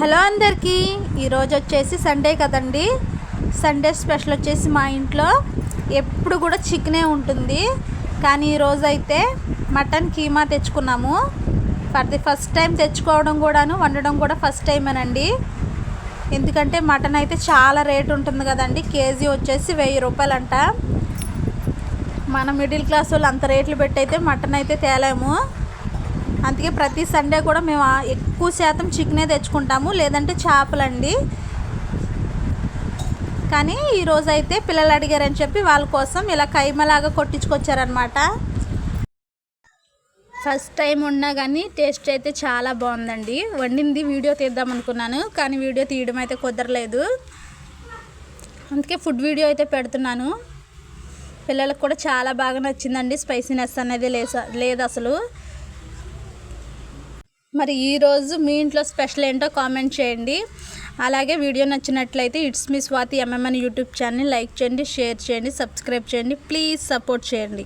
Hello అందరికీ, ఈరోజు వచ్చేసి సండే కదండి. సండే స్పెషల్ వచ్చేసి మా ఇంట్లో ఎప్పుడు కూడా చికెనే ఉంటుంది. కానీ ఈరోజు అయితే మటన్ కీమా తెచ్చుకున్నాము. ఫర్ ది ఫస్ట్ టైం తెచ్చుకోవడం కూడాను, వండడం కూడా ఫస్ట్ టైమేనండి. ఎందుకంటే మటన్ అయితే చాలా రేట్ ఉంటుంది కదండి. కేజీ వచ్చేసి 1000 రూపాయలంట. మన మిడిల్ క్లాస్ వాళ్ళు అంత రేట్లు పెట్టి అయితే మటన్ అయితే తేలేము. అందుకే ప్రతి సండే కూడా మేము ఎక్కువ శాతం చికెనే తెచ్చుకుంటాము, లేదంటే చేపలండి. కానీ ఈరోజు అయితే పిల్లలు అడిగారని చెప్పి వాళ్ళ కోసం ఇలా కైమలాగా కొట్టించుకొచ్చారనమాట. ఫస్ట్ టైం ఉన్నా కానీ టేస్ట్ అయితే చాలా బాగుందండి. వండింది వీడియో తీద్దాం అనుకున్నాను, కానీ వీడియో తీయడం అయితే కుదరలేదు. అందుకే ఫుడ్ వీడియో అయితే పెడుతున్నాను. పిల్లలకు కూడా చాలా బాగా నచ్చిందండి. స్పైసీనెస్ అనేది లేదు అసలు. మరి ఈరోజు మీ ఇంట్లో స్పెషల్ ఏంటో కామెంట్ చేయండి. అలాగే వీడియో నచ్చినట్లయితే it's me Swathi MMN YouTube ఛానల్ని లైక్ చేయండి, షేర్ చేయండి, సబ్స్క్రైబ్ చేయండి. ప్లీజ్ సపోర్ట్ చేయండి.